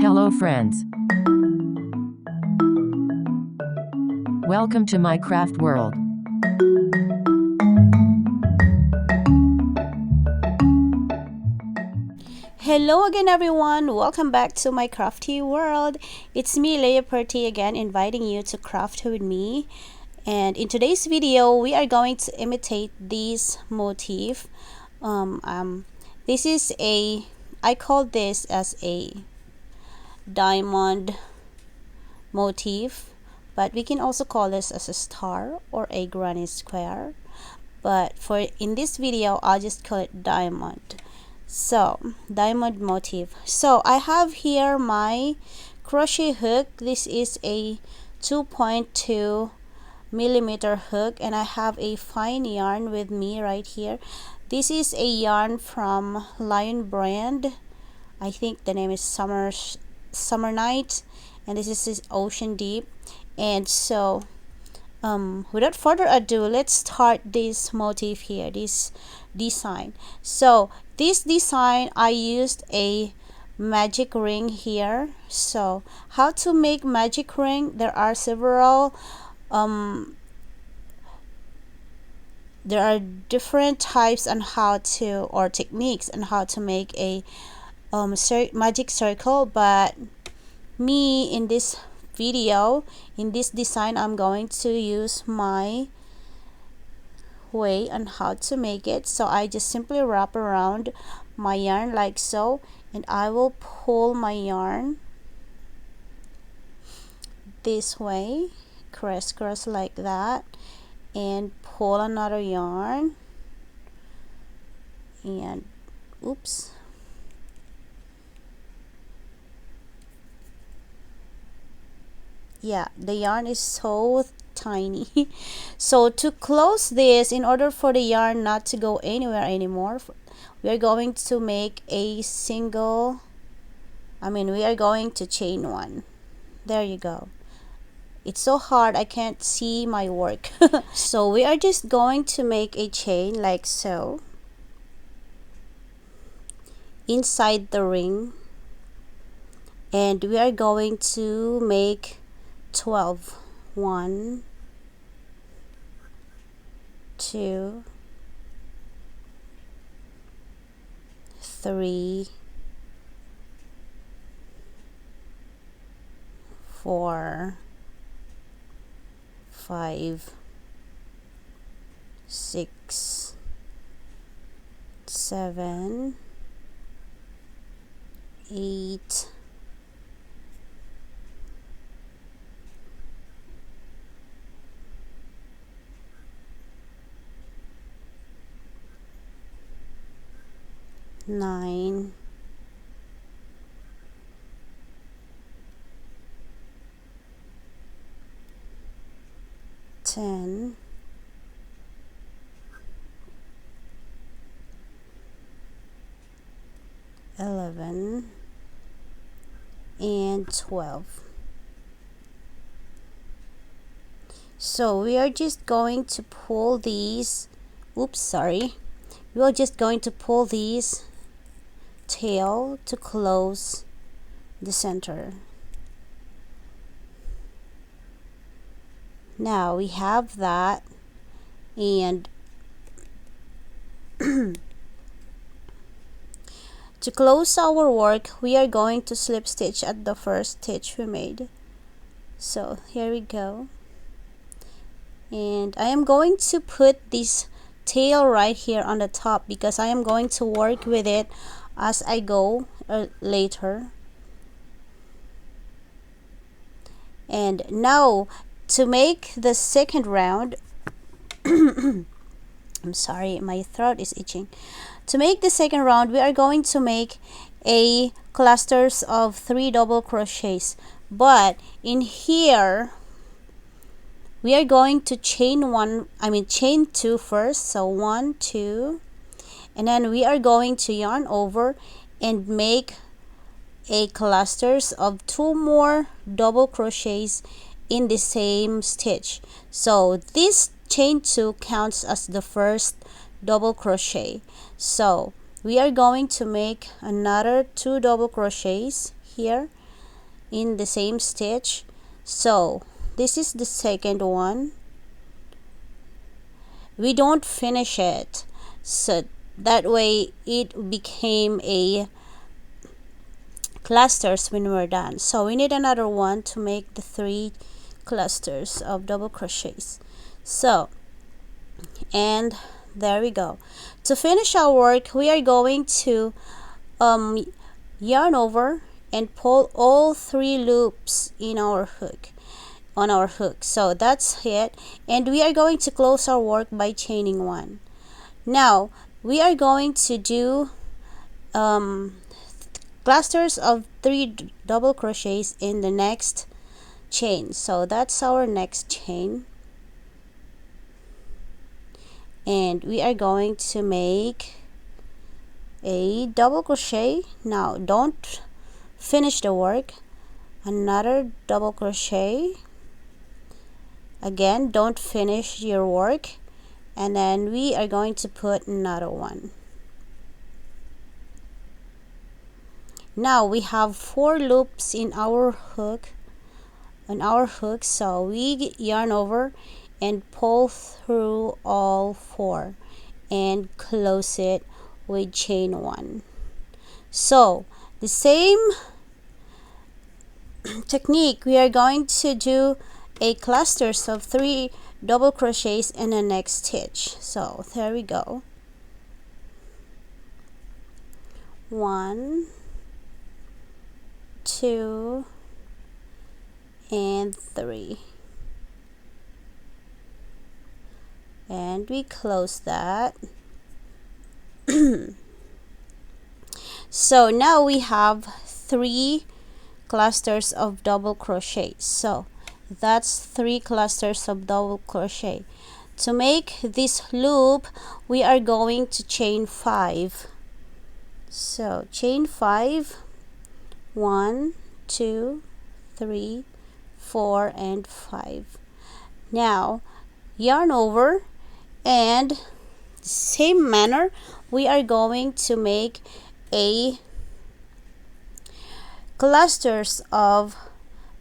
Hello friends. Welcome to my craft world. Hello again everyone, welcome back to my crafty world. It's me, Leia Perty, again inviting you to craft with me. And in today's video we are going to imitate this motif. This is I call this as a diamond motif, but we can also call this as a star or a granny square, but in this video I'll just call it diamond. So diamond motif. So I have here my crochet hook. This is a 2.2 millimeter hook, and I have a fine yarn with me right here. This is a yarn from Lion brand. I think the name is Summer Night, and this is Ocean Deep. And so without further ado, let's start this motif here, this design. So this design, I used a magic ring here. So how to make magic ring? There are several there are different types on how to, or techniques on how to make a magic circle, but me in this video, in this design, I'm going to use my way on how to make it. So I just simply wrap around my yarn like so, and I will pull my yarn this way, crisscross like that, and pull another yarn, and oops, yeah, the yarn is so tiny. So to close this, in order for the yarn not to go anywhere anymore, we are going to make a single, we are going to chain one. There you go. It's so hard, I can't see my work. So we are just going to make a chain like so inside the ring, and we are going to make 12. 1, 2, 3, 4, 5, 6, 7, 8, 9, 10, 11, and 12. So we are just going to pull these, we are just going to pull these tail to close the center. Now we have that, and to close our work, we are going to slip stitch at the first stitch we made. So here we go, and I am going to put this tail right here on the top because I am going to work with it as I go later. And now to make the second round, I'm sorry, my throat is itching. To make the second round, we are going to make a clusters of 3 double crochets, but in here we are going to chain chain 2 first. So 1, 2, and then we are going to yarn over and make a clusters of 2 more double crochets in the same stitch. So this chain 2 counts as the first double crochet. So we are going to make another 2 double crochets here, in the same stitch. So this is the second one. We don't finish it, so that way it became a clusters when we're done. So we need another one to make the 3 clusters of double crochets. So, and there we go. To finish our work, we are going to yarn over and pull all 3 loops in our hook, on our hook. So that's it, and we are going to close our work by chaining 1. Now we are going to do clusters of 3 double crochets in the next chain. So that's our next chain, and we are going to make a double crochet. Now don't finish the work. Another double crochet. Again, don't finish your work, and then we are going to put another one. Now we have 4 loops in our hook, so we yarn over and pull through all 4 and close it with chain 1. So the same technique, we are going to do a clusters of 3 double crochets in the next stitch. So there we go. 1, 2, and 3, and we close that. So now we have 3 clusters of double crochet. So that's 3 clusters of double crochet. To make this loop, we are going to chain 5. So chain 5, 1, 2, 3, 4, and 5. Now yarn over, and same manner we are going to make a clusters of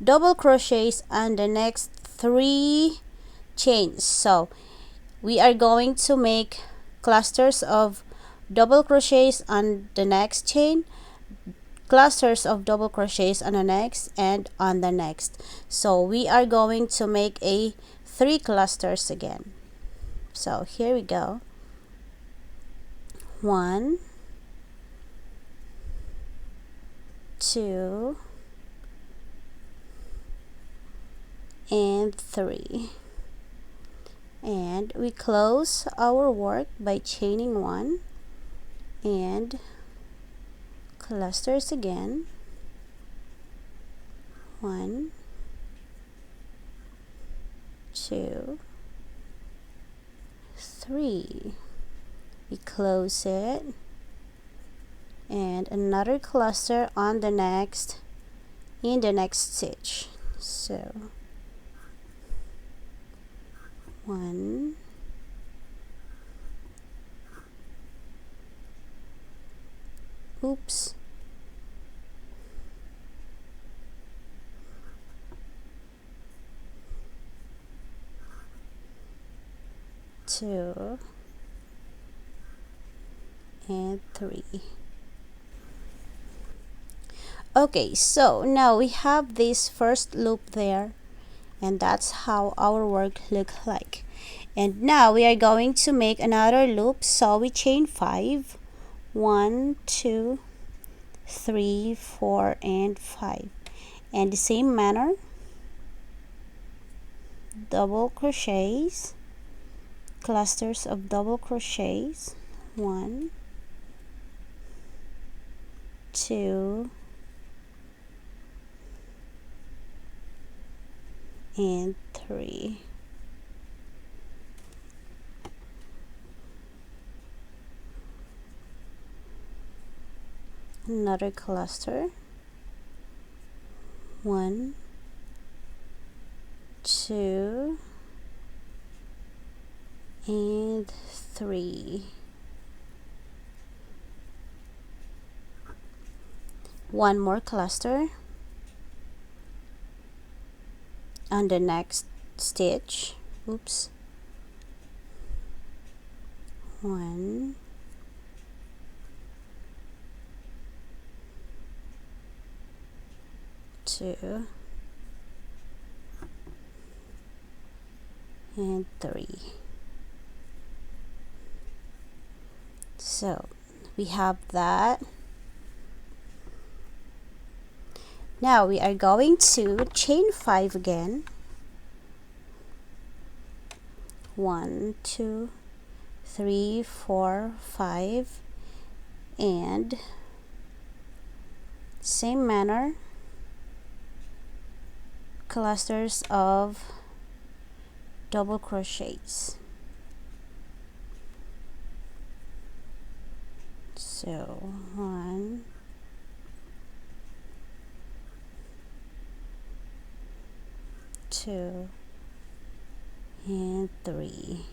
double crochets on the next 3 chains. So we are going to make clusters of double crochets on the next chain, clusters of double crochets on the next, and on the next. So we are going to make a 3 clusters again. So here we go. 1, 2, and 3, and we close our work by chaining 1 and clusters again. 1, 2, 3. We close it, and another cluster on the next, in the next stitch. So 1, 2, and 3. Okay, so now we have this first loop there, and that's how our work look like. And now we are going to make another loop. So we chain 5, 1, 2, 3, 4, and 5, and the same manner, double crochets, clusters of double crochets. 1, 2, and 3. Another cluster. 1, 2, and 3. One more cluster. on the next stitch. Oops. 1, 2, and 3. So we have that. Now we are going to chain 5 again. 1, 2, 3, 4, 5, and same manner, clusters of double crochets. So 1, 2, and 3.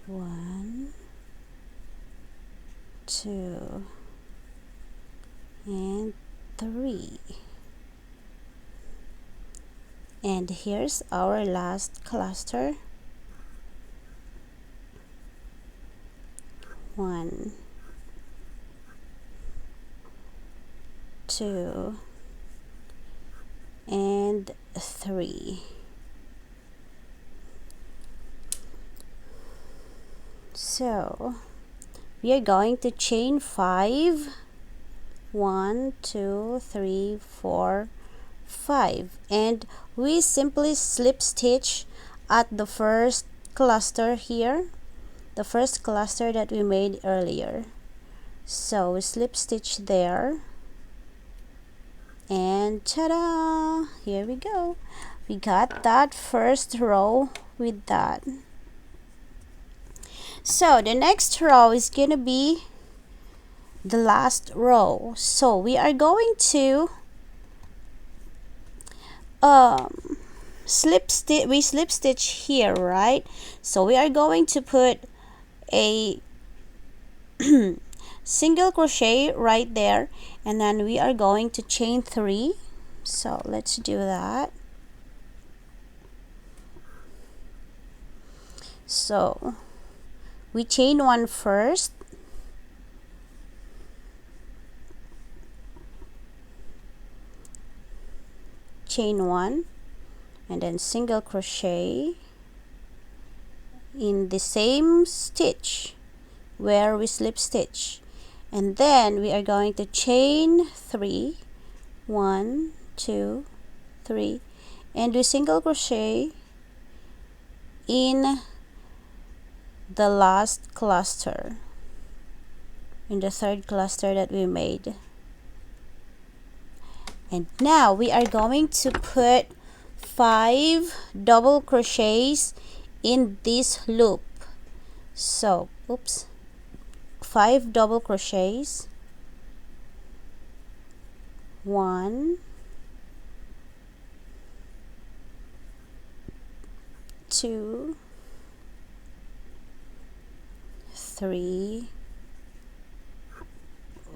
One, 2, and 3. And here's our last cluster. 1, 2, and 3. So we are going to chain 5. 1, 2, 3, 4, 5, and we simply slip stitch at the first cluster here, the first cluster that we made earlier. So we slip stitch there, and ta-da, here we go, we got that first row with that. So the next row is gonna be the last row. So we are going to slip stitch here, right? So we are going to put a single crochet right there, and then we are going to chain 3. So let's do that. So we chain 1 first, chain 1, and then single crochet in the same stitch where we slip stitch, and then we are going to chain 3, 1, 2, 3, and do single crochet in the last cluster, in the third cluster that we made. And now we are going to put 5 double crochets in this loop. So oops, 5 double crochets, 1, 2, 3,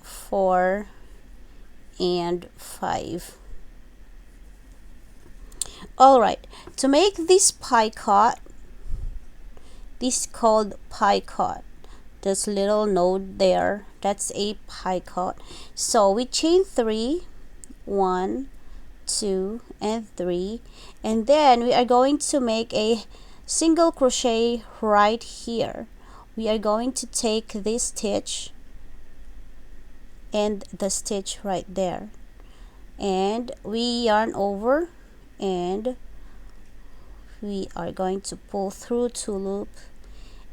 4, and 5. Alright, to make this picot, this is called picot, this little node there, that's a picot. So we chain 3, 1, 2, and 3, and then we are going to make a single crochet right here. We are going to take this stitch and the stitch right there, and we yarn over, and we are going to pull through 2 loops,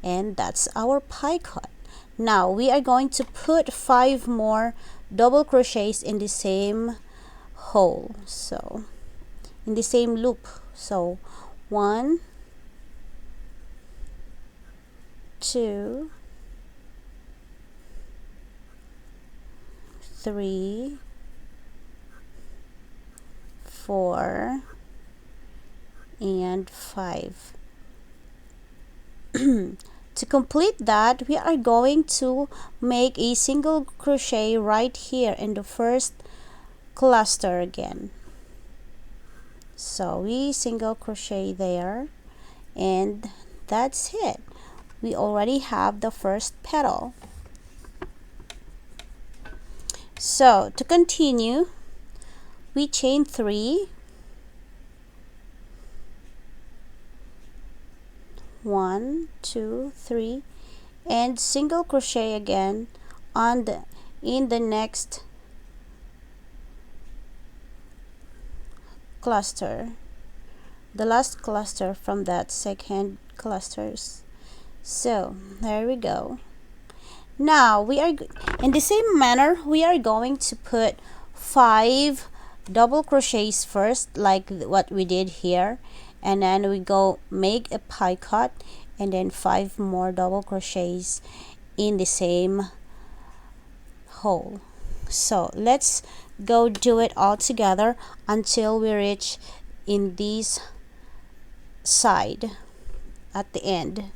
and that's our picot. Now we are going to put 5 more double crochets in the same hole, so in the same loop. So 1, 2, 3, 4, and 5. To to complete that, we are going to make a single crochet right here in the first cluster again. So we single crochet there, and that's it. We already have the first petal. So to continue, we chain 3, 1, 2, 3, and single crochet again on the in the next cluster, the last cluster from that second clusters. So there we go. Now we are in the same manner, we are going to put 5 double crochets first, like what we did here, and then we go make a pie cut, and then 5 more double crochets in the same hole. So let's go do it all together until we reach in this side at the end.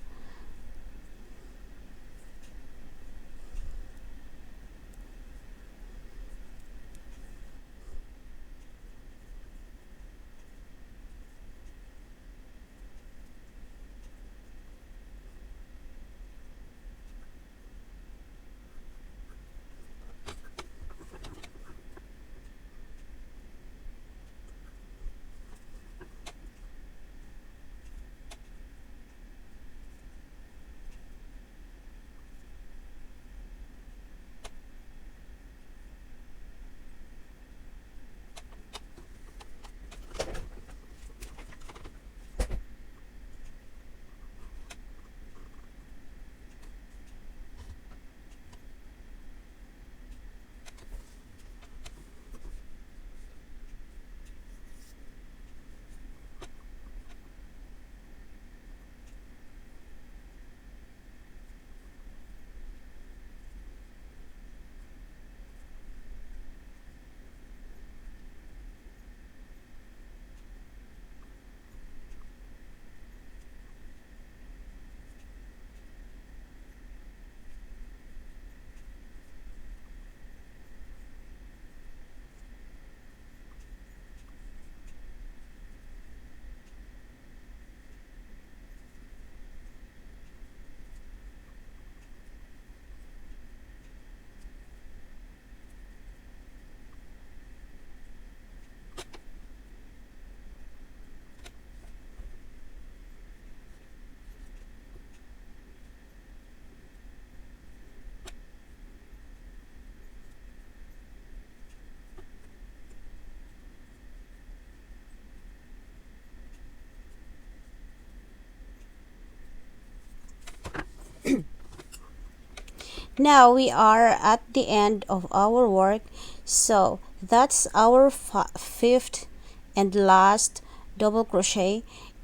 Now we are at the end of our work, so that's our 5th and last double crochet,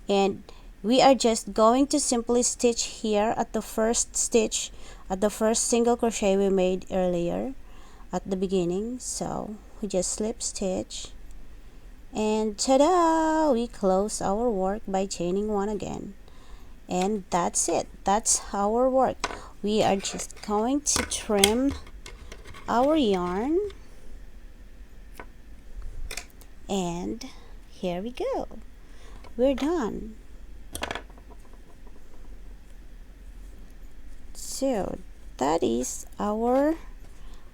and we are just going to simply stitch here at the first stitch, at the first single crochet we made earlier at the beginning. So we just slip stitch, and ta-da, we close our work by chaining 1 again. And that's it. That's our work. We are just going to trim our yarn, and here we go. We're done. So that is our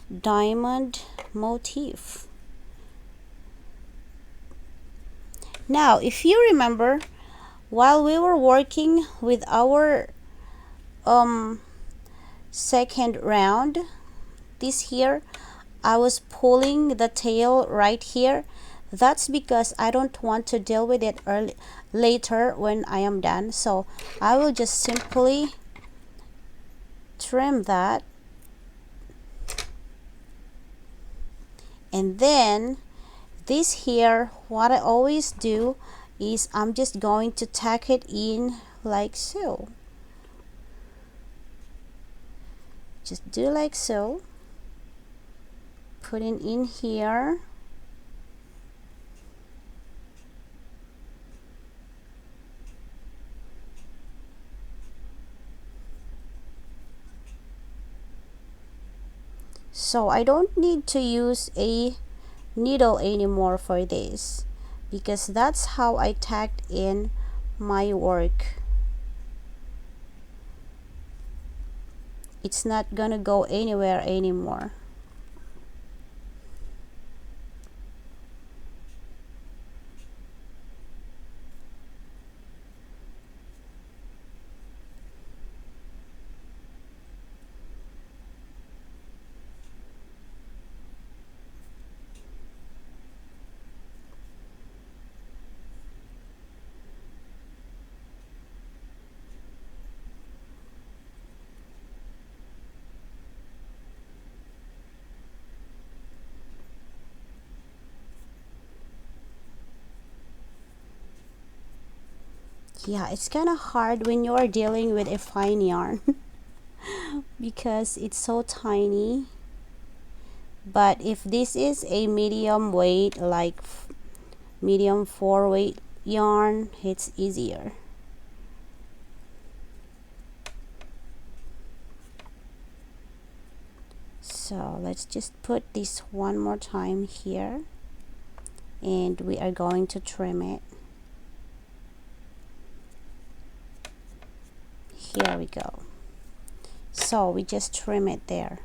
diamond motif. Now if you remember, while we were working with our second round, this here, I was pulling the tail right here. That's because I don't want to deal with it later when I am done. So I will just simply trim that, and then this here, what I always do is I'm just going to tack it in like so. Just do like so, put it in here, So I don't need to use a needle anymore for this, because that's how I tacked in my work. It's not gonna go anywhere anymore. Yeah, it's kind of hard when you're dealing with a fine yarn because it's so tiny. But if this is a medium weight, like medium 4 weight yarn, it's easier. So let's just put this one more time here, and we are going to trim it. Here we go. So we just trim it there,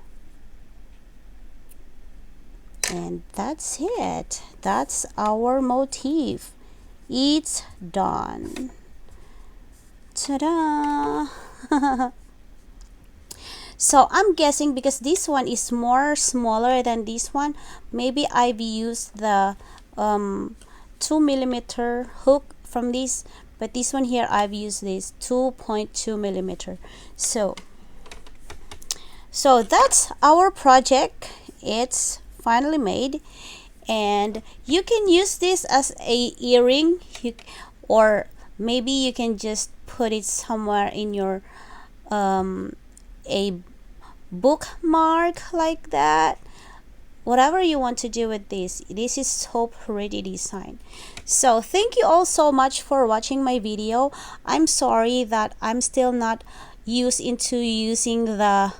and that's it. That's our motif. It's done. Ta-da! So I'm guessing because this one is more smaller than this one, maybe I've used the 2mm hook from this, but this one here I've used this 2.2mm. So that's our project. It's finally made, and you can use this as a earring, or maybe you can just put it somewhere in your a bookmark like that. Whatever you want to do with this is so pretty design. So thank you all so much for watching my video. I'm sorry that I'm still not used into using the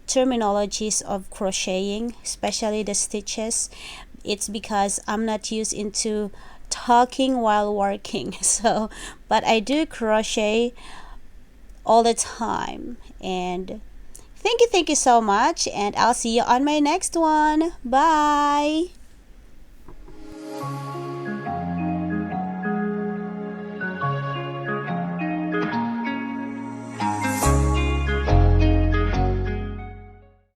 terminologies of crocheting, especially the stitches. It's because I'm not used into talking while working. So but I do crochet all the time. And thank you so much, and I'll see you on my next one. Bye.